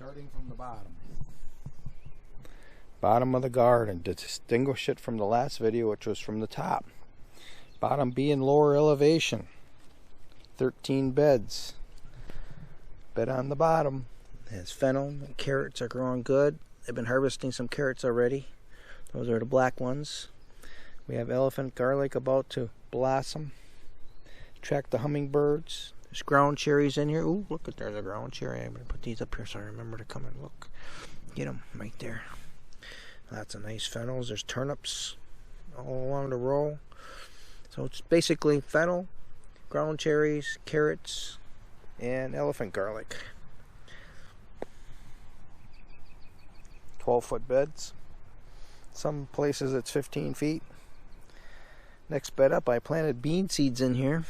starting from the bottom. Bottom of the garden to distinguish it from the last video, which was from the top. Bottom being lower elevation. 13 beds. Bed on the bottom has fennel. The carrots are growing good. I've been harvesting some carrots already. Those are the black ones. We have elephant garlic about to blossom. Attract the hummingbirds. There's ground cherries in here. Ooh, look at there's a ground cherry. I'm going to put these up here so I remember to come and look. Get them right there. Lots of nice fennels. There's turnips all along the row. So it's basically fennel, ground cherries, carrots, and elephant garlic. 12-foot beds. Some places it's 15 feet. Next bed up, I planted bean seeds in here.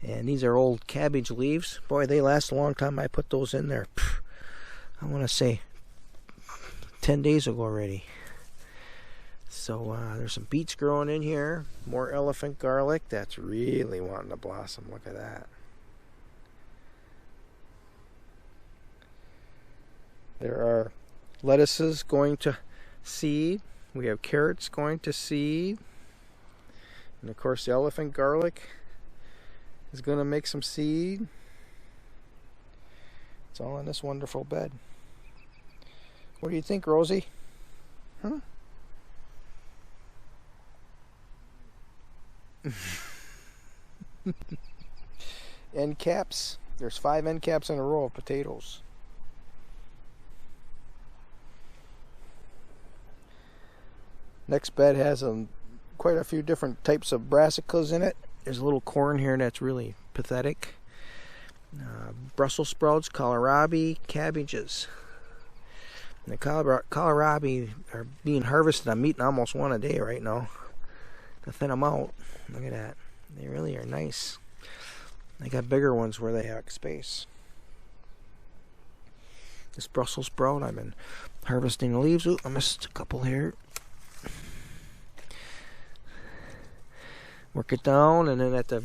And these are old cabbage leaves. Boy, they last a long time. I put those in there, I want to say 10 days ago already. So there's some beets growing in here. More elephant garlic. That's really wanting to blossom. Look at that. There are lettuces going to seed. We have carrots going to seed. And of course the elephant garlic is going to make some seed. It's all in this wonderful bed. What do you think, Rosie? Huh? End caps. There's 5 end caps in a row of potatoes. Next bed has quite a few different types of brassicas in it. There's a little corn here that's really pathetic. Brussels sprouts, kohlrabi, cabbages. And the kohlrabi are being harvested. I'm eating almost one a day right now to thin them out. Look at that. They really are nice. I got bigger ones where they have space. This Brussels sprout, I've been harvesting the leaves. Ooh, I missed a couple here. Work it down, and then at the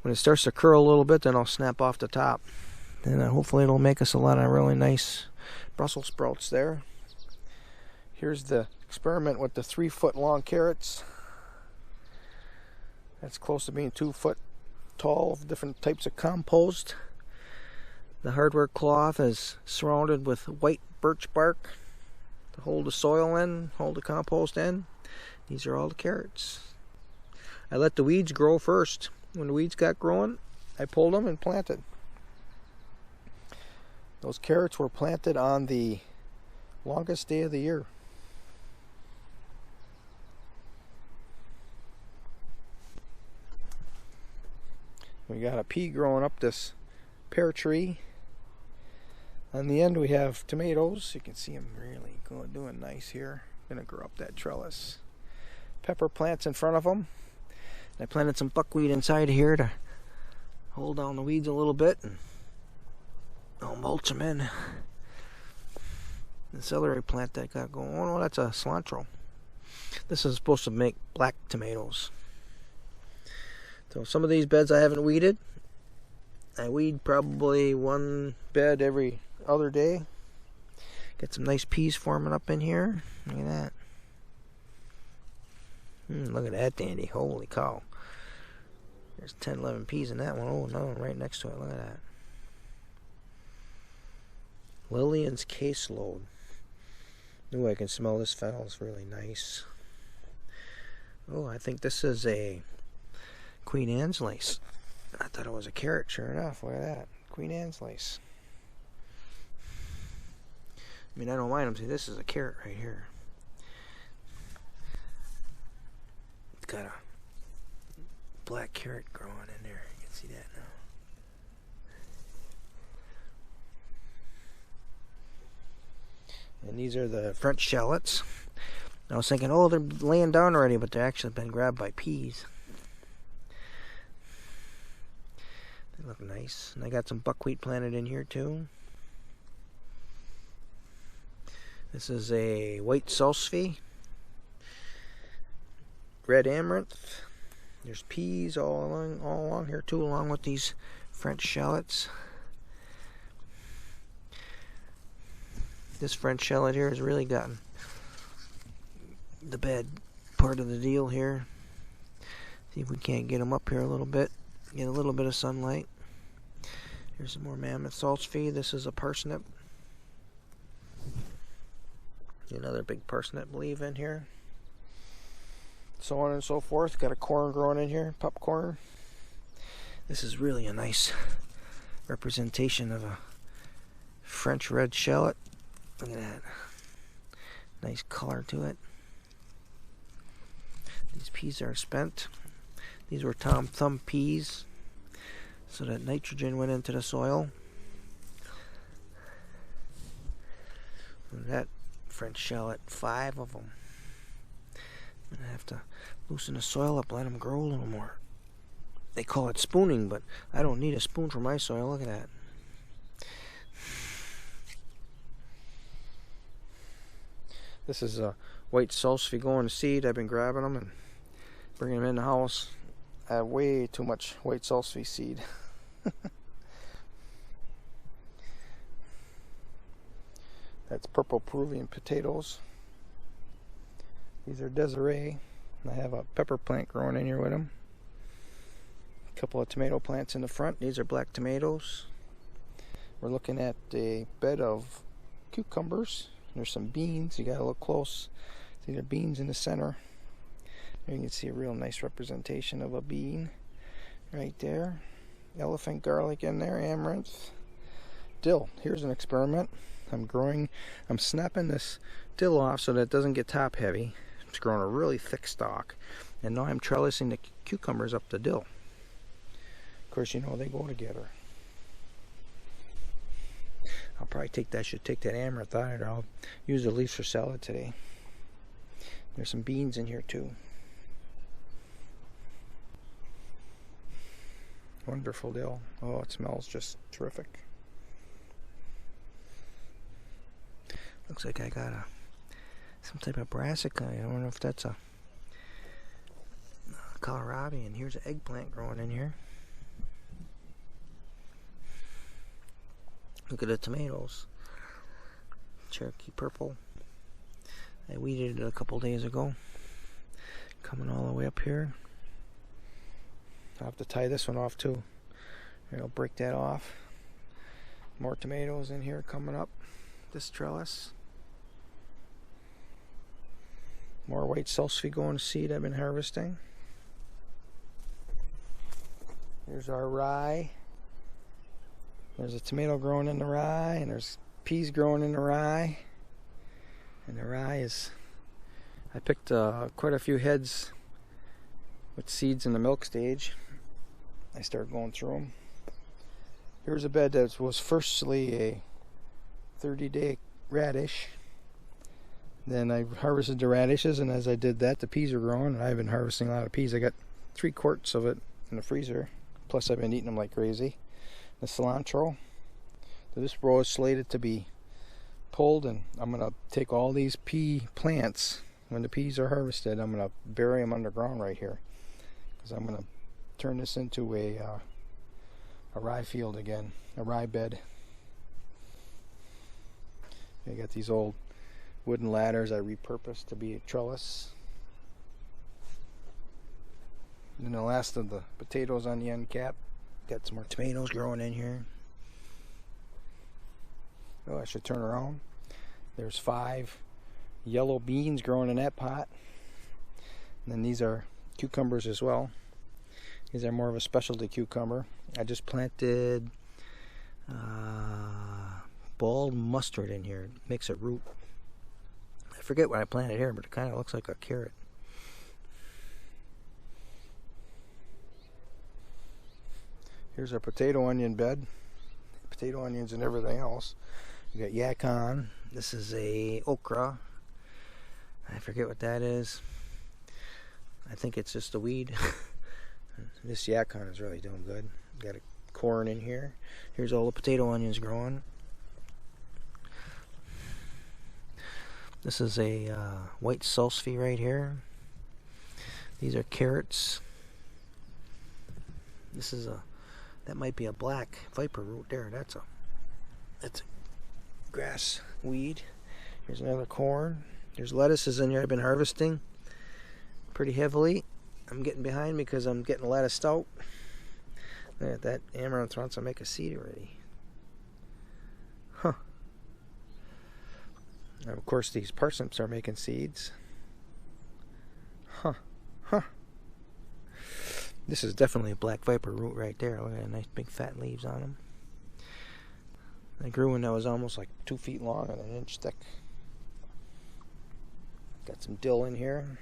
when it starts to curl a little bit, then I'll snap off the top. Then hopefully it'll make us a lot of really nice Brussels sprouts there. Here's the experiment with the 3-foot long carrots. That's close to being 2 foot tall of different types of compost. The hardware cloth is surrounded with white birch bark to hold the soil in, hold the compost in. These are all the carrots. I let the weeds grow first. When the weeds got growing, I pulled them and planted. Those carrots were planted on the longest day of the year. We got a pea growing up this pear tree. On the end we have tomatoes. You can see them really doing nice here. Gonna grow up that trellis. Pepper plants in front of them. I planted some buckwheat inside here to hold down the weeds a little bit, and I'll mulch them in. The celery plant that got going, oh no, that's a cilantro. This is supposed to make black tomatoes. So some of these beds I haven't weeded. I weed probably 1 bed every other day. Get some nice peas forming up in here. Look at that. Look at that dandy. Holy cow. There's 10, 11 peas in that one. Oh, no, right next to it. Look at that. Lillian's caseload. Ooh, I can smell this fennel. It's really nice. Oh, I think this is a Queen Anne's lace. I thought it was a carrot, sure enough. Look at that. Queen Anne's lace. I mean, I don't mind them. See, this is a carrot right here. It's got a black carrot growing in there. You can see that now. And these are the French shallots. I was thinking, oh, they're laying down already, but they've actually been grabbed by peas. They look nice. And I got some buckwheat planted in here too. This is a white salsify. Red amaranth. There's peas all along here too, along with these French shallots. This French shallot here has really gotten the bad part of the deal here. See if we can't get them up here a little bit. Get a little bit of sunlight. Here's some more mammoth salsify. This is a parsnip. Another big parsnip leaf in here. So on and so forth. Got a corn growing in here, popcorn. This is really a nice representation of a French red shallot. Look at that. Nice color to it. These peas are spent. These were Tom Thumb peas, so that nitrogen went into the soil. And that French shallot, 5 of them. I'm gonna have to loosen the soil up, let them grow a little more. They call it spooning, but I don't need a spoon for my soil. Look at that. This is a white salsify going to seed. I've been grabbing them and bringing them in the house. I have way too much white salsify seed. That's purple Peruvian potatoes. These are Desiree. I have a pepper plant growing in here with them. A couple of tomato plants in the front. These are black tomatoes. We're looking at a bed of cucumbers. There's some beans. You gotta look close. See the beans in the center. There you can see a real nice representation of a bean right there. Elephant garlic in there, amaranth. Dill. Here's an experiment. I'm snapping this dill off so that it doesn't get top heavy. It's growing a really thick stalk. And now I'm trellising the cucumbers up the dill. Of course, you know they go together. I'll probably take that amaranth out of it. I'll use the leaves for salad today. There's some beans in here too. Wonderful dill. Oh, it smells just terrific. Looks like I got some type of brassica. I don't know if that's a kohlrabi. And here's an eggplant growing in here. Look at the tomatoes. Cherokee purple. I weeded it a couple days ago. Coming all the way up here. I'll have to tie this one off too. I'll break that off. More tomatoes in here coming up this trellis. More white salsify going to seed I've been harvesting. Here's our rye. There's a tomato growing in the rye, and there's peas growing in the rye. And the rye is, I picked quite a few heads with seeds in the milk stage. I started going through them. Here's a bed that was firstly a 30-day radish. Then I harvested the radishes, and as I did that, the peas are growing, and I've been harvesting a lot of peas. I got 3 quarts of it in the freezer, plus I've been eating them like crazy. The cilantro. So this row is slated to be pulled, and I'm going to take all these pea plants. When the peas are harvested, I'm going to bury them underground right here, because I'm going to turn this into a rye field again, a rye bed. I got these old wooden ladders I repurposed to be a trellis. And then the last of the potatoes on the end cap. Got some more tomatoes growing in here. Oh, I should turn around. There's 5 yellow beans growing in that pot. And then these are cucumbers as well. These are more of a specialty cucumber. I just planted bald mustard in here. It makes it root. I forget what I planted here, but it kind of looks like a carrot. Here's our potato onion bed. Potato onions and everything else. We got yacon. This is a okra. I forget what that is. I think it's just a weed. This yacon is really doing good. Got a corn in here. Here's all the potato onions growing. This is a white salsify right here. These are carrots. This is that might be a black viper root there. That's a grass weed. Here's another corn. There's lettuces in here I've been harvesting pretty heavily. I'm getting behind because I'm getting lettuced out. Look at that. Amaranth wants to make a seed already. Huh. And of course these parsnips are making seeds. Huh. Huh. This is definitely a black viper root right there. Look at that nice big fat leaves on them. I grew one that was almost like 2 feet long and 1 inch thick. Got some dill in here.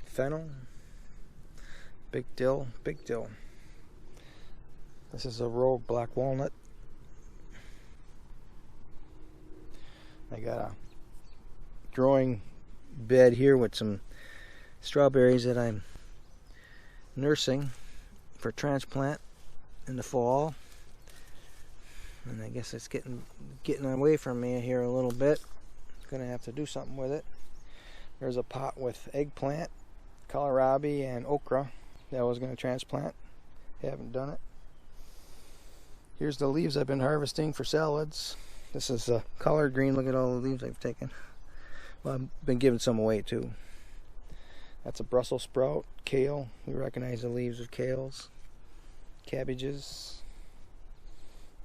Fennel. Big dill, big dill. This is a rogue black walnut. I got a growing bed here with some strawberries that I'm nursing for transplant in the fall. And I guess it's getting away from me here a little bit. Gonna have to do something with it. There's a pot with eggplant, kohlrabi, and okra that I was gonna transplant. Haven't done it. Here's the leaves I've been harvesting for salads. This is a collard green. Look at all the leaves I've taken. Well, I've been giving some away too. That's a Brussels sprout, kale. We recognize the leaves of kales. Cabbages.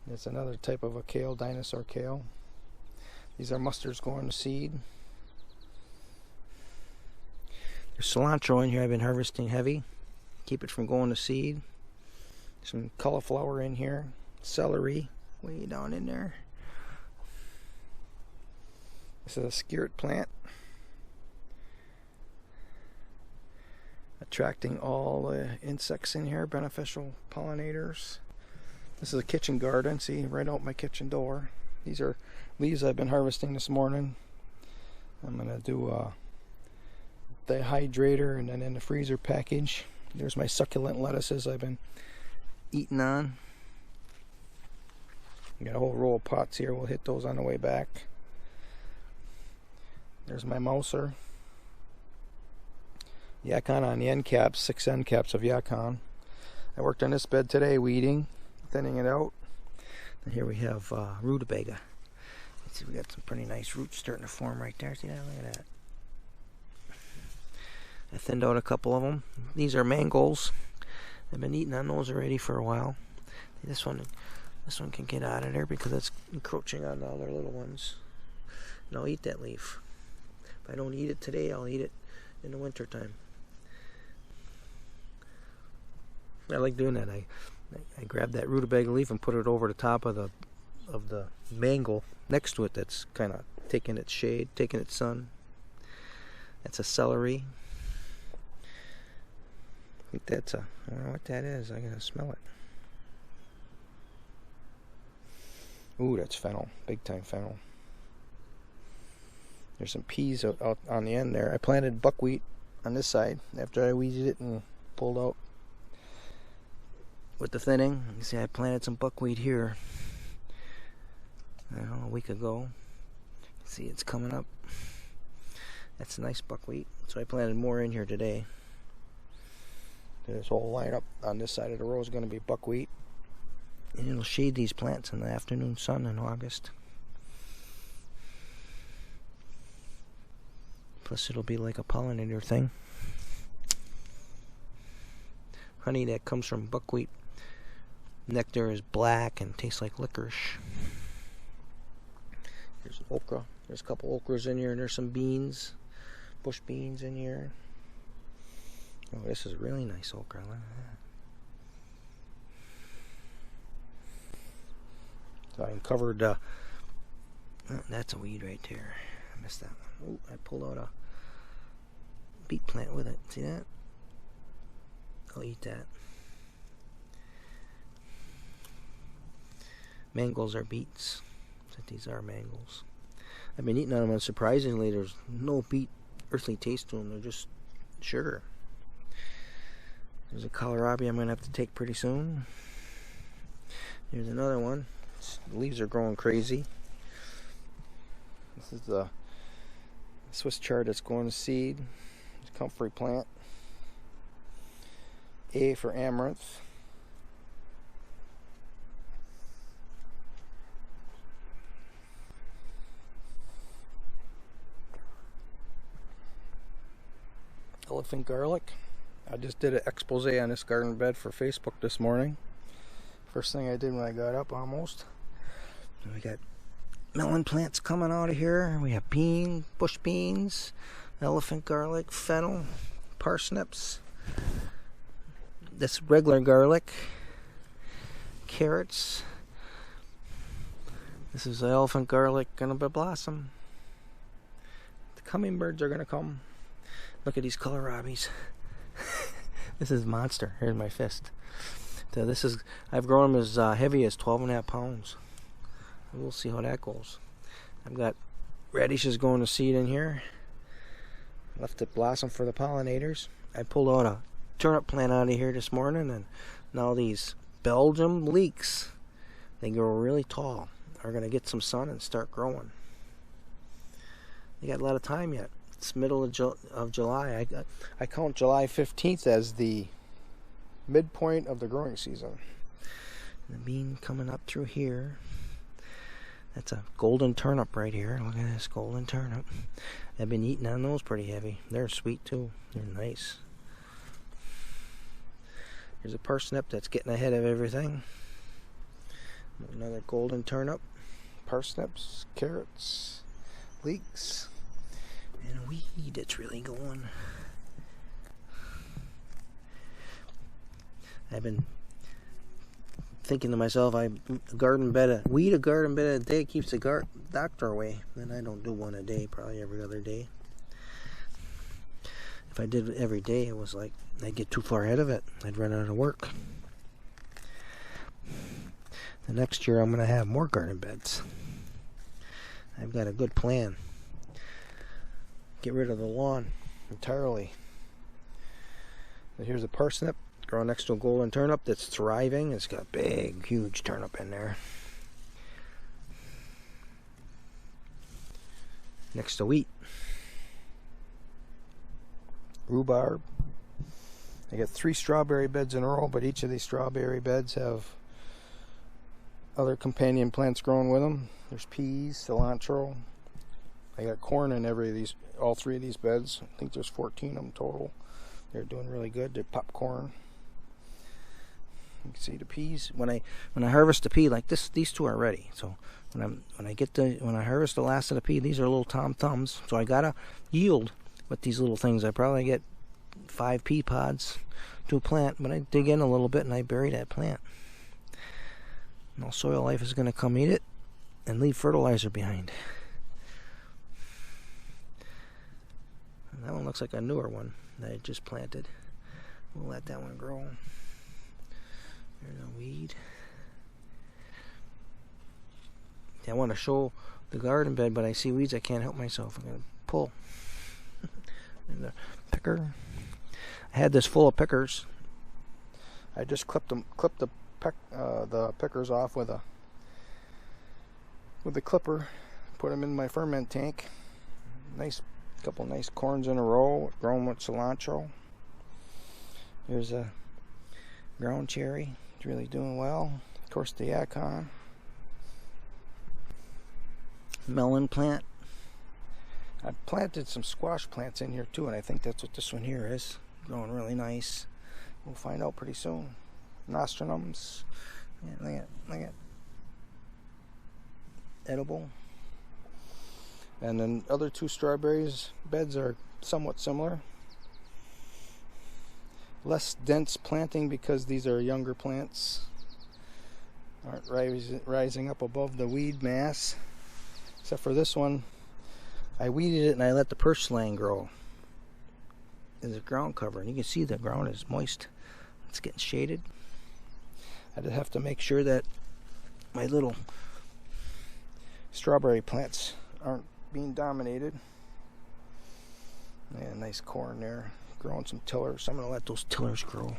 It's another type of a kale, dinosaur kale. These are mustards going to seed. There's cilantro in here I've been harvesting heavy. Keep it from going to seed. Some cauliflower in here. Celery way down in there. This is a skirret plant. Attracting all the insects in here, beneficial pollinators. This is a kitchen garden, see, right out my kitchen door. These are leaves I've been harvesting this morning. I'm going to do a dehydrator and then in the freezer package. There's my succulent lettuces I've been eating on. Got a whole row of pots here. We'll hit those on the way back. There's my mouser. Yacon on the end caps, 6 end caps of yacon. I worked on this bed today, weeding, thinning it out. And here we have rutabaga. Let's see, we got some pretty nice roots starting to form right there. See that? Look at that. I thinned out a couple of them. These are mangoes. I've been eating on those already for a while. This one can get out of there because it's encroaching on the other little ones. And I'll eat that leaf. If I don't eat it today, I'll eat it in the winter time. I like doing that. I grab that rutabaga leaf and put it over the top of the mango next to it that's kind of taking its shade, taking its sun. That's a celery. I think that's I don't know what that is. I gotta smell it. Ooh, that's fennel. Big time fennel. There's some peas out on the end there. I planted buckwheat on this side after I weeded it and pulled out with the thinning. You see, I planted some buckwheat here, I don't know, a week ago. See, it's coming up. That's a nice buckwheat. So I planted more in here today. This whole lineup on this side of the row is going to be buckwheat. And it'll shade these plants in the afternoon sun in August. Plus it'll be like a pollinator thing. Honey that comes from buckwheat nectar is black and tastes like licorice. There's okra. There's a couple okras in here, and there's some beans, bush beans in here. Oh, this is really nice okra. Look at that. So I uncovered, oh, that's a weed right there. I missed that one. Oh, I pulled out a beet plant with it. See that? I'll eat that. Mangos are beets. So these are mangoes. I've been eating on them, and surprisingly, there's no beet earthly taste to them. They're just sugar. There's a kohlrabi I'm going to have to take pretty soon. Here's another one. The leaves are growing crazy. This is the Swiss chard that's going to seed. It's a comfrey plant. A for amaranth. elephant garlic. I just did an expose on this garden bed for Facebook this morning. First thing I did when I got up almost. And we got melon plants coming out of here. We have bush beans, elephant garlic, fennel, parsnips, this regular garlic, carrots. This is the elephant garlic gonna blossom. The hummingbirds are gonna come. Look at these kohlrabies. This is monster. Here's my fist. So this is, I've grown them as heavy as 12.5 pounds. We'll see how that goes. I've got radishes going to seed in here. Left it blossom for the pollinators. I pulled out a turnip plant out of here this morning, and now these Belgium leeks, they grow really tall, are going to get some sun and start growing. They got a lot of time yet. It's middle of July. I count July 15th as the midpoint of the growing season. The bean coming up through here. That's a golden turnip right here. Look at this golden turnip. I've been eating on those pretty heavy. They're sweet too. They're nice. Here's a parsnip that's getting ahead of everything. Another golden turnip. Parsnips, carrots, leeks, and a weed that's really going. I've been thinking to myself, weed a garden bed a day keeps the doctor away. Then I don't do one a day, probably every other day. If I did it every day, it was like I'd get too far ahead of it. I'd run out of work. The next year I'm going to have more garden beds. I've got a good plan. Get rid of the lawn entirely. And here's a parsnip growing next to a golden turnip that's thriving. It's got a big, huge turnip in there. Next to wheat. Rhubarb. I got 3 strawberry beds in a row, but each of these strawberry beds have other companion plants growing with them. There's peas, cilantro. I got corn in all 3 of these beds. I think there's 14 of them total. They're doing really good. They're popcorn. You can see the peas. When I harvest the pea like this, these 2 are ready. So when I harvest the last of the pea, these are little tom thumbs. So I gotta yield with these little things. I probably get 5 pea pods to a plant, but I dig in a little bit and I bury that plant. Now soil life is gonna come eat it and leave fertilizer behind. And that one looks like a newer one that I just planted. We'll let that one grow. There's a weed. I want to show the garden bed, but I see weeds. I can't help myself. I'm going to pull. And the picker. I had this full of pickers. I just clipped the pickers off with a clipper. Put them in my ferment tank. Couple nice corns in a row, grown with cilantro. Here's a ground cherry. It's really doing well. Of course, the yacon. Melon plant. I planted some squash plants in here too, and I think that's what this one here is. Growing really nice. We'll find out pretty soon. Nostrum. Yeah, look at. Edible. And then other 2 strawberries beds are somewhat similar. Less dense planting because these are younger plants. Aren't rising up above the weed mass. Except for this one, I weeded it and I let the purslane grow as a ground cover. And you can see the ground is moist. It's getting shaded. I just have to make sure that my little strawberry plants aren't being dominated. Yeah, nice corn there. Growing some tillers. I'm going to let those tillers grow.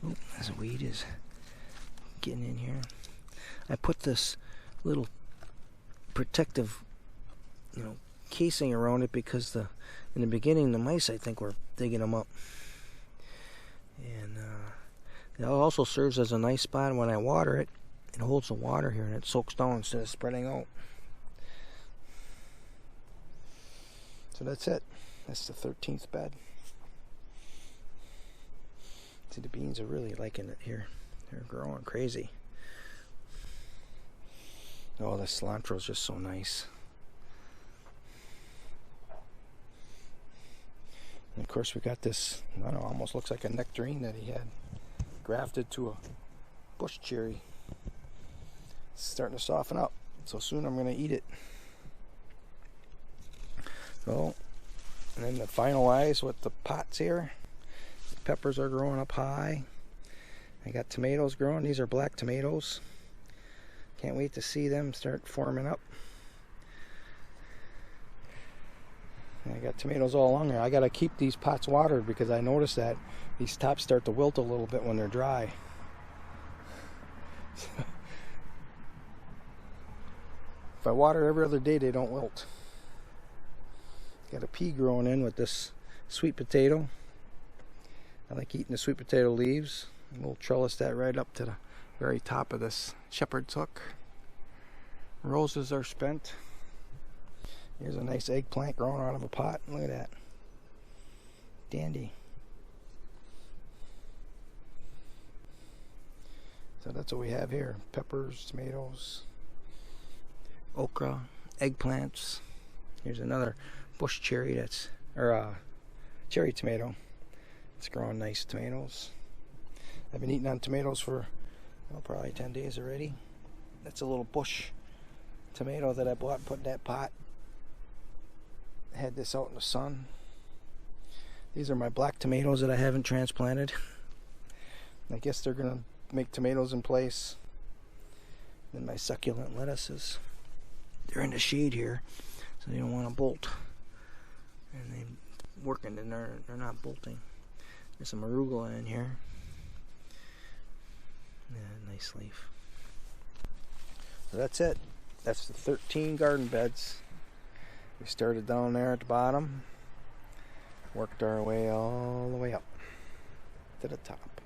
Oop, this weed is getting in here. I put this little protective, casing around it because in the beginning the mice, I think, were digging them up. And it also serves as a nice spot when I water it. It holds the water here and it soaks down instead of spreading out. So that's it. That's the 13th bed. See, the beans are really liking it here. They're growing crazy. Oh, the cilantro is just so nice. And of course, we got this, I don't know, almost looks like a nectarine that he had grafted to a bush cherry. It's starting to soften up, so soon I'm going to eat it. So, and then to finalize with the pots here, the peppers are growing up high. I got tomatoes growing. These are black tomatoes. Can't wait to see them start forming up. And I got tomatoes all along there. I got to keep these pots watered because I noticed that these tops start to wilt a little bit when they're dry. If I water every other day, they don't wilt. Got a pea growing in with this sweet potato. I like eating the sweet potato leaves. And we'll trellis that right up to the very top of this shepherd's hook. Roses are spent. Here's a nice eggplant growing out of a pot. Look at that. Dandy. So that's what we have here. Peppers, tomatoes, okra, eggplants. Here's another bush cherry that's, or cherry tomato. It's growing nice tomatoes. I've been eating on tomatoes for probably 10 days already. That's a little bush tomato that I bought and put in that pot. I had this out in the sun. These are my black tomatoes that I haven't transplanted. I guess they're gonna make tomatoes in place. Then my succulent lettuces. They're in the shade here, so they don't want to bolt. And they're working, and they're not bolting. There's some arugula in here. Yeah, nice leaf. So that's it. That's the 13 garden beds. We started down there at the bottom, worked our way all the way up to the top.